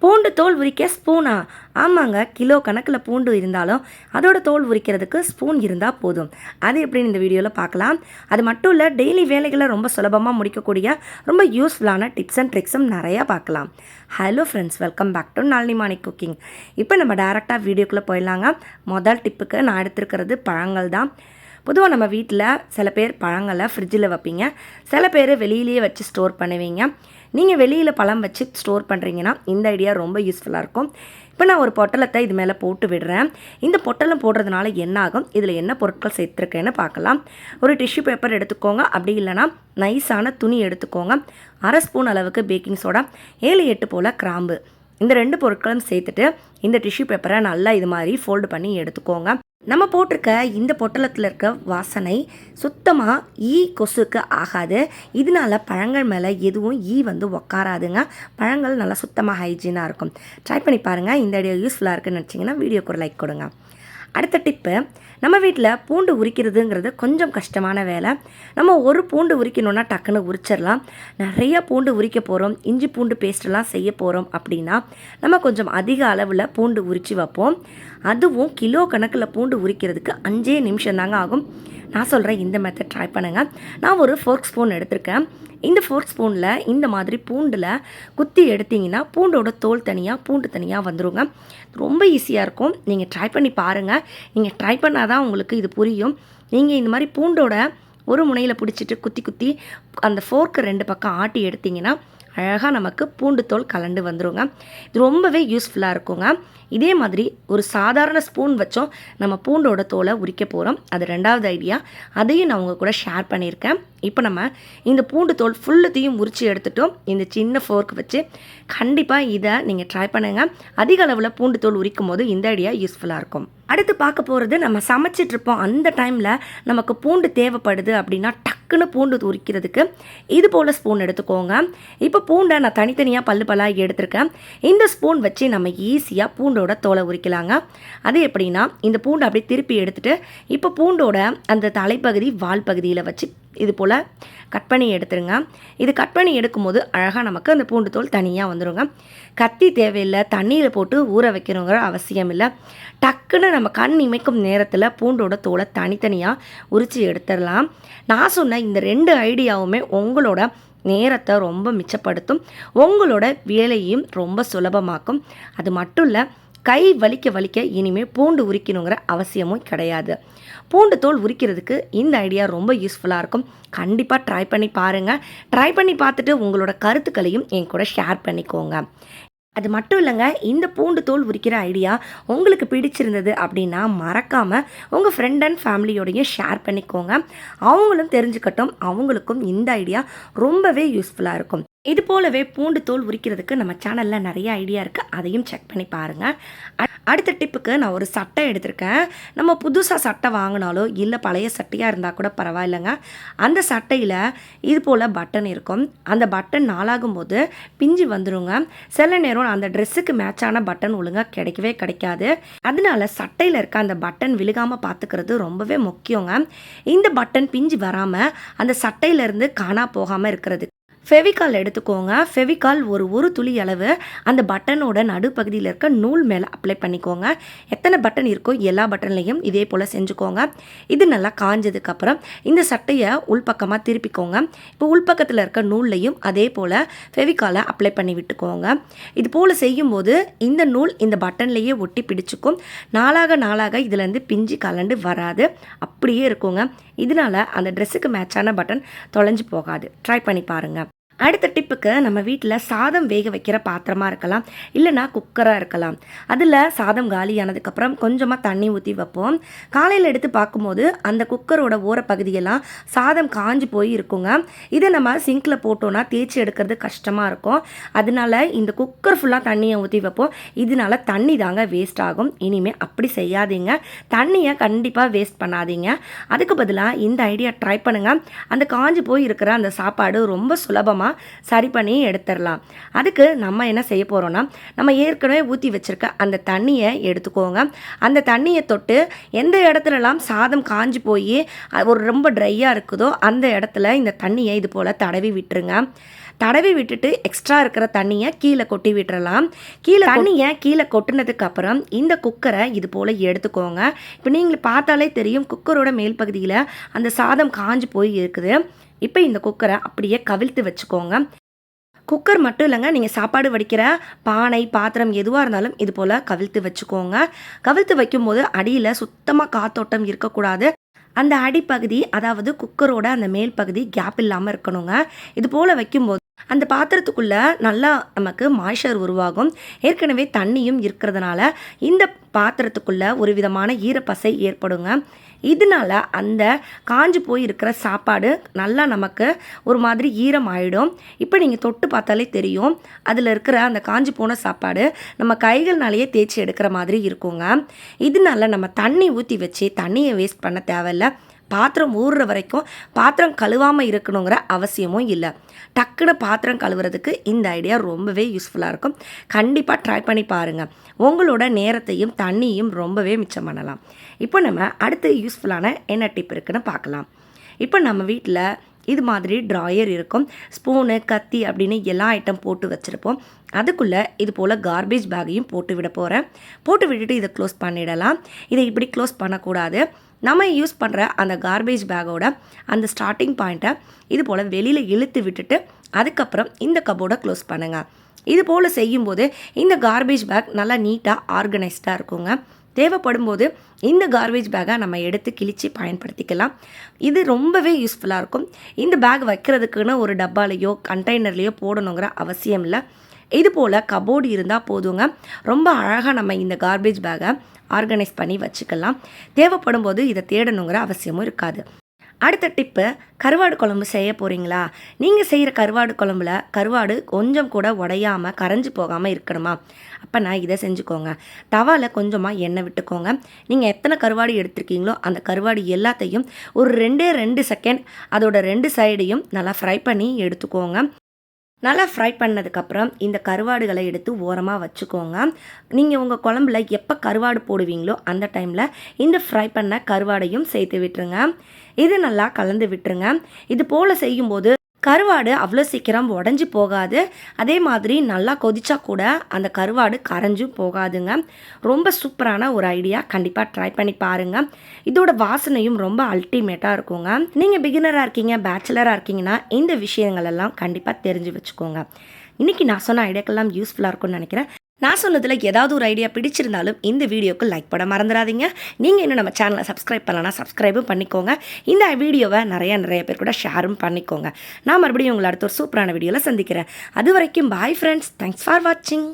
பூண்டு தோல் உரிக்க ஸ்பூனா? ஆமாங்க, கிலோ கணக்கில் பூண்டு இருந்தாலும் அதோட தோல் உரிக்கிறதுக்கு ஸ்பூன் இருந்தால் போதும். அது எப்படின்னு இந்த வீடியோவில் பார்க்கலாம். அது மட்டும் இல்லை, டெய்லி வேலைகளை ரொம்ப சுலபமாக முடிக்கக்கூடிய ரொம்ப யூஸ்ஃபுல்லான டிப்ஸ் அண்ட் ட்ரிக்ஸும் நிறையா பார்க்கலாம். Hello friends, welcome back to Nalini morning cooking. இப்போ நம்ம டேரெக்டாக வீடியோக்குள்ளே போயிடலாங்க. முதல் டிப்புக்கு நான் எடுத்துருக்கிறது பழங்கள் தான். பொதுவாக நம்ம வீட்டில் சில பேர் பழங்களை ஃப்ரிட்ஜில் வைப்பீங்க, சில பேர் வெளியிலேயே வச்சு ஸ்டோர் பண்ணுவீங்க. நீங்கள் வெளியில் பழம் வச்சு ஸ்டோர் பண்ணுறீங்கன்னா இந்த ஐடியா ரொம்ப யூஸ்ஃபுல்லாக இருக்கும். இப்போ நான் ஒரு பொட்டலத்தை இது மேலே போட்டு விடுறேன். இந்த பொட்டலம் போடுறதுனால என்ன ஆகும், இதில் என்ன பொருட்கள் சேர்த்துருக்கேன்னு பார்க்கலாம். ஒரு டிஷ்யூ பேப்பர் எடுத்துக்கோங்க, அப்படி இல்லைனா நைஸான துணி எடுத்துக்கோங்க. 1/2 ஸ்பூன் அளவுக்கு பேக்கிங் சோடா, 7-8 போல் கிராம்பு, இந்த 2 பொருட்களும் சேர்த்துட்டு இந்த டிஷ்யூ பேப்பரை நல்லா இது மாதிரி ஃபோல்டு பண்ணி எடுத்துக்கோங்க. நம்ம போட்டிருக்க இந்த பொட்டலத்தில் இருக்க வாசனை சுத்தமாக கொசுக்கு ஆகாது. இதனால பழங்கள் மேலே எதுவும் உக்காராதுங்க. பழங்கள் நல்லா சுத்தமாக ஹைஜீனாக இருக்கும். ட்ரை பண்ணி பாருங்கள். இந்த ஐடியா யூஸ்ஃபுல்லாக இருக்குன்னு நினச்சிங்கன்னா வீடியோக்கு ஒரு லைக் கொடுங்க. அடுத்த டிப்பு, நம்ம வீட்டில் பூண்டு உரிக்கிறதுங்கிறது கொஞ்சம் கஷ்டமான வேலை. நம்ம ஒரு பூண்டு உரிக்கணுன்னா டக்குன்னு உரிச்சிடலாம். நிறைய பூண்டு உரிக்க போகிறோம், இஞ்சி பூண்டு பேஸ்ட்டெல்லாம் செய்ய போகிறோம் அப்படின்னா நம்ம கொஞ்சம் அதிக அளவில் பூண்டு உரித்து வைப்போம். அதுவும் கிலோ கணக்கில் பூண்டு உரிக்கிறதுக்கு 5 நிமிஷம் தாங்க ஆகும். நான் சொல்கிறேன், இந்த மெத்தட் ட்ரை பண்ணுங்கள். நான் ஒரு ஃபோர்க் ஸ்பூன் எடுத்திருக்கேன். இந்த ஃபோர்க் ஸ்பூனில் இந்த மாதிரி பூண்டில் குத்தி எடுத்திங்கன்னா பூண்டோட தோல் தனியாக, பூண்டு தனியாக வந்துடுங்க. ரொம்ப ஈஸியாக இருக்கும். நீங்கள் ட்ரை பண்ணி பாருங்கள். நீங்கள் ட்ரை பண்ணால் தான் உங்களுக்கு இது புரியும். நீங்கள் இந்த மாதிரி பூண்டோட ஒரு முனையில் பிடிச்சிட்டு குத்தி குத்தி அந்த ஃபோர்க்கு 2 பக்கம் ஆட்டி எடுத்திங்கன்னா அழகாக நமக்கு பூண்டு தோல் கலண்டு வந்துடுங்க. இது ரொம்பவே யூஸ்ஃபுல்லாக இருக்குங்க. இதே மாதிரி ஒரு சாதாரண ஸ்பூன் வச்சோம் நம்ம பூண்டோட தோலை உரிக்க போகிறோம். அது 2வது ஐடியா. அதையும் நான் உங்கள் கூட ஷேர் பண்ணியிருக்கேன். இப்போ நம்ம இந்த பூண்டு தோல் ஃபுல்லுத்தையும் உரித்து எடுத்துட்டோம். இந்த சின்ன ஃபோர்க் வச்சு கண்டிப்பாக இதை நீங்கள் ட்ரை பண்ணுங்கள். அதிக அளவில் பூண்டு தோல் உரிக்கும் போது இந்த ஐடியா யூஸ்ஃபுல்லாக இருக்கும். அடுத்து பார்க்க போகிறது, நம்ம சமைச்சிட்ருப்போம் அந்த டைமில் நமக்கு பூண்டு தேவைப்படுது அப்படின்னா டக்குன்னு பூண்டு உரிக்கிறதுக்கு இது போல் ஸ்பூன் எடுத்துக்கோங்க. இப்போ பூண்டை நான் தனித்தனியாக பல்லாக எடுத்திருக்கேன். இந்த ஸ்பூன் வச்சு நம்ம ஈஸியாக பூண்டோட தோலை உரிக்கலாங்க. அது எப்படின்னா, இந்த பூண்டை அப்படியே திருப்பி எடுத்துகிட்டு இப்போ பூண்டோட அந்த தலைப்பகுதி வால் பகுதியில் வச்சு இது போல் கட் பண்ணி எடுத்துருங்க. இது கட் பண்ணி எடுக்கும்போது அழகாக நமக்கு அந்த பூண்டு தோல் தனியாக வந்துடுங்க. கத்தி தேவையில்லை, தண்ணியில் போட்டு ஊற வைக்கணுங்கிற அவசியம் இல்லை. டக்குன்னு நம்ம கண் இமைக்கும் நேரத்தில் பூண்டோட தோலை தனித்தனியாக உரித்து எடுத்துடலாம். நான் சொன்ன இந்த 2 ஐடியாவுமே உங்களோட நேரத்தை ரொம்ப மிச்சப்படுத்தும், உங்களோட வேலையும் ரொம்ப சுலபமாக்கும். அது மட்டும் இல்லை, கை வலிக்க இனிமேல் பூண்டு உரிக்கணுங்கிற அவசியமும் கிடையாது. பூண்டு தோல் உரிக்கிறதுக்கு இந்த ஐடியா ரொம்ப யூஸ்ஃபுல்லாக இருக்கும். கண்டிப்பாக ட்ரை பண்ணி பாருங்கள். ட்ரை பண்ணி பார்த்துட்டு உங்களோட கருத்துக்களையும் என் கூட ஷேர் பண்ணிக்கோங்க. அது மட்டும் இல்லைங்க, இந்த பூண்டு தோல் உரிக்கிற ஐடியா உங்களுக்கு பிடிச்சிருந்தது அப்படின்னா மறக்காமல் உங்கள் ஃப்ரெண்ட் அண்ட் ஃபேமிலியோடையும் ஷேர் பண்ணிக்கோங்க. அவங்களும் தெரிஞ்சுக்கட்டும். அவங்களுக்கும் இந்த ஐடியா ரொம்பவே யூஸ்ஃபுல்லாக இருக்கும். இது போலவே பூண்டு தோல் உரிக்கிறதுக்கு நம்ம சேனலில் நிறைய ஐடியா இருக்குது, அதையும் செக் பண்ணி பாருங்கள். அடுத்த டிப்புக்கு நான் ஒரு சட்டை எடுத்திருக்கேன். நம்ம புதுசாக சட்டை வாங்கினாலோ இல்லை பழைய சட்டையாக இருந்தால் கூட பரவாயில்லைங்க. அந்த சட்டையில் இது போல் பட்டன் இருக்கும். அந்த பட்டன் நாளாகும் போது பிஞ்சு வந்துடுங்க. சில நேரம் அந்த ட்ரெஸ்ஸுக்கு மேட்சான பட்டன் ஒழுங்காக கிடைக்காது. அதனால சட்டையில் இருக்க அந்த பட்டன் விழுகாமல் பார்த்துக்கிறது ரொம்பவே முக்கியங்க. இந்த பட்டன் பிஞ்சு வராமல் அந்த சட்டையிலேருந்து காணா போகாமல் இருக்கிறது ஃபெவிகால் எடுத்துக்கோங்க. ஃபெவிகால் ஒரு துளி அளவு அந்த பட்டனோட நடுப்பகுதியில் இருக்க நூல் மேலே அப்ளை பண்ணிக்கோங்க. எத்தனை பட்டன் இருக்கோ எல்லா பட்டன்லையும் இதே போல் செஞ்சுக்கோங்க. இது நல்லா காஞ்சதுக்கப்புறம் இந்த சட்டையை உள்பக்கமாக திருப்பிக்கோங்க. இப்போ உள்பக்கத்தில் இருக்க நூல்லையும் அதே போல் ஃபெவிகாலை அப்ளை பண்ணி விட்டுக்கோங்க. இது போல் செய்யும்போது இந்த நூல் இந்த பட்டன்லேயே ஒட்டி பிடிச்சிக்கும். நாளாக இதுலேருந்து பிஞ்சு கலண்டு வராது, அப்படியே இருக்குங்க. இதனால் அந்த ட்ரெஸ்ஸுக்கு மேட்சான பட்டன் தொலைஞ்சு போகாது. ட்ரை பண்ணி பாருங்கள். அடுத்த டிப்புக்கு, நம்ம வீட்டில் சாதம் வேக வைக்கிற பாத்திரமாக இருக்கலாம், இல்லைனா குக்கராக இருக்கலாம். அதில் சாதம் காலியானதுக்கப்புறம் கொஞ்சமாக தண்ணி ஊற்றி வைப்போம். காலையில் எடுத்து பார்க்கும்போது அந்த குக்கரோட ஓரப்பகுதியெல்லாம் சாதம் காஞ்சி போய் இருக்குங்க. இதை நம்ம சிங்கில் போட்டோன்னா தேய்ச்சி எடுக்கிறது கஷ்டமாக இருக்கும். அதனால இந்த குக்கர் ஃபுல்லாக தண்ணியை ஊற்றி வைப்போம். இதனால தண்ணி தாங்க வேஸ்ட் ஆகும். இனிமேல் அப்படி செய்யாதீங்க. தண்ணியை கண்டிப்பாக வேஸ்ட் பண்ணாதீங்க. அதுக்கு பதிலாக இந்த ஐடியா ட்ரை பண்ணுங்கள். அந்த காஞ்சி போய் இருக்கிற அந்த சாப்பாடு ரொம்ப சுலபமாக சரி பண்ணி எடுத்துடலாம். அதுக்கு நம்ம என்ன செய்ய போகிறோம்னா, நம்ம ஏற்கனவே ஊற்றி வச்சுருக்க அந்த தண்ணியை எடுத்துக்கோங்க. அந்த தண்ணியை தொட்டு எந்த இடத்துலலாம் சாதம் காஞ்சி போய் ஒரு ரொம்ப ட்ரையாக இருக்குதோ அந்த இடத்துல இந்த தண்ணியை இது போல் தடவி விட்டுருங்க. தடவி விட்டுட்டு எக்ஸ்ட்ரா இருக்கிற தண்ணியை கீழே கொட்டி விட்டுறலாம். தண்ணியை கீழே கொட்டினதுக்கு அப்புறம் இந்த குக்கரை இது போல் எடுத்துக்கோங்க. இப்போ நீங்கள் பார்த்தாலே தெரியும் குக்கரோட மேல் பகுதியில் அந்த சாதம் காஞ்சு போய் இருக்குது. இப்போ இந்த குக்கரை அப்படியே கவிழ்த்து வச்சுக்கோங்க. குக்கர் மட்டும் இல்லைங்க, நீங்கள் சாப்பாடு வடிக்கிற பானை பாத்திரம் எதுவாக இருந்தாலும் இது போல் கவிழ்த்து வச்சுக்கோங்க. கவிழ்த்து வைக்கும்போது அடியில் சுத்தமாக காத்தோட்டம் இருக்கக்கூடாது. அந்த அடிப்பகுதி அதாவது குக்கரோட அந்த மேல் பகுதி கேப் இல்லாமல் இருக்கணுங்க. இது போல் வைக்கும்போது அந்த பாத்திரத்துக்குள்ளே நல்லா நமக்கு மாய்ச்சர் உருவாகும். ஏற்கனவே தண்ணியும் இருக்கிறதுனால இந்த பாத்திரத்துக்குள்ளே ஒரு விதமான ஈரப்பசை ஏற்படுங்க. இதனால அந்த காஞ்சு போய் இருக்கிற சாப்பாடு நல்லா நமக்கு ஒரு மாதிரி ஈரம் ஆகிடும். இப்போ நீங்கள் தொட்டு பார்த்தாலே தெரியும் அதில் இருக்கிற அந்த காஞ்சு போன சாப்பாடு நம்ம கைகள்னாலேயே தேய்ச்சி எடுக்கிற மாதிரி இருக்குங்க. இதனால நம்ம தண்ணி ஊற்றி வச்சு தண்ணியை வேஸ்ட் பண்ண தேவையில்லை. பாத்திரம் ஊறுற வரைக்கும் பாத்திரம் கழுவாமல் இருக்கணுங்கிற அவசியமும் இல்லை. டக்குன்னு பாத்திரம் கழுவுறதுக்கு இந்த ஐடியா ரொம்பவே யூஸ்ஃபுல்லாக இருக்கும். கண்டிப்பாக ட்ரை பண்ணி பாருங்கள். உங்களோட நேரத்தையும் தண்ணியும் ரொம்பவே மிச்சம் பண்ணலாம். இப்போ நம்ம அடுத்து யூஸ்ஃபுல்லான என்ன டிப் இருக்குன்னு பார்க்கலாம். இப்போ நம்ம வீட்டில் இது மாதிரி ட்ராயர் இருக்கும். ஸ்பூனு கத்தி அப்படின்னு எல்லா ஐட்டம் போட்டு வச்சுருப்போம். அதுக்குள்ளே இது போல் கார்பேஜ் பேக்கையும் போட்டு விட போகிறேன். போட்டு விட்டுட்டு இதை க்ளோஸ் பண்ணிடலாம். இதை இப்படி க்ளோஸ் பண்ணக்கூடாது. நம்ம யூஸ் பண்ணுற அந்த கார்பேஜ் பேக்கோட அந்த ஸ்டார்டிங் பாயிண்ட்டை இது போல் வெளியில் இழுத்து விட்டுட்டு அதுக்கப்புறம் இந்த கபோர்டை க்ளோஸ் பண்ணுங்கள். இது போல் செய்யும்போது இந்த கார்பேஜ் பேக் நல்லா நீட்டாக ஆர்கனைஸ்டாக இருக்குங்க. தேவைப்படும் போது இந்த கார்பேஜ் பேக்கை நம்ம எடுத்து கிழித்து பயன்படுத்திக்கலாம். இது ரொம்பவே யூஸ்ஃபுல்லாக இருக்கும். இந்த பேக் வைக்கிறதுக்குன்னு ஒரு டப்பாலேயோ கண்டெய்னர்லேயோ போடணுங்கிற அவசியம் இல்லை. இது போல் கபோர்டு இருந்தால் போதுங்க. ரொம்ப அழகாக நம்ம இந்த கார்பேஜ் பேக்கை ஆர்கனைஸ் பண்ணி வச்சுக்கலாம். தேவைப்படும் போது இதை தேடணுங்கிற அவசியமும் இருக்காது. அடுத்த டிப்பு, கருவாடு குழம்பு செய்ய போகிறீங்களா? நீங்கள் செய்கிற கருவாடு குழம்புல கருவாடு கொஞ்சம் கூட உடையாமல் கரைஞ்சி போகாமல் இருக்கணுமா? அப்போ நான் இதை செஞ்சுக்கோங்க. தவாவில் கொஞ்சமாக எண்ணெய் விட்டுக்கோங்க. நீங்கள் எத்தனை கருவாடு எடுத்துருக்கீங்களோ அந்த கருவாடு எல்லாத்தையும் ஒரு 2 செகண்ட் அதோட 2 சைடையும் நல்லா ஃப்ரை பண்ணி எடுத்துக்கோங்க. நல்லா ஃப்ரை பண்ணதுக்கப்புறம் இந்த கருவாடுகளை எடுத்து ஓரமாக வச்சுக்கோங்க. நீங்கள் உங்கள் குழம்புல எப்போ கருவாடு போடுவீங்களோ அந்த டைமில் இந்த ஃப்ரை பண்ண கருவாடையும் சேர்த்து விட்டுருங்க. இது நல்லா கலந்து விட்டுருங்க. இது போல் செய்யும்போது கருவாடு அவ்வளோ சீக்கிரம் உடஞ்சி போகாது. அதே மாதிரி நல்லா கொதிச்சா கூட அந்த கருவாடு கரைஞ்சும் போகாதுங்க. ரொம்ப சூப்பரான ஒரு ஐடியா. கண்டிப்பாக ட்ரை பண்ணி பாருங்கள். இதோட வாசனையும் ரொம்ப அல்டிமேட்டாக இருக்குங்க. நீங்கள் பிகினராக இருக்கீங்க, பேச்சுலராக இருக்கீங்கன்னா இந்த விஷயங்கள் எல்லாம் கண்டிப்பாக தெரிஞ்சு வச்சுக்கோங்க. இன்றைக்கி நான் சொன்ன ஐடியாக்கெல்லாம் யூஸ்ஃபுல்லாக இருக்கும்னு நினைக்கிறேன். நான் சொன்னதில் ஏதாவது ஒரு ஐடியா பிடிச்சிருந்தாலும் இந்த வீடியோக்கு லைக் பண்ண மறந்துடாதீங்க. நீங்கள் இன்னும் நம்ம சேனலை சப்ஸ்கிரைப் பண்ணலன்னா சப்ஸ்கிரைபும் பண்ணிக்கோங்க. இந்த வீடியோவை நிறைய பேர் கூட ஷேரும் பண்ணிக்கோங்க. நான் மறுபடியும் உங்களை அடுத்த ஒரு சூப்பரான வீடியோவில் சந்திக்கிறேன். அது வரைக்கும் பாய் ஃப்ரெண்ட்ஸ். தேங்க்ஸ் ஃபார் வாட்சிங்.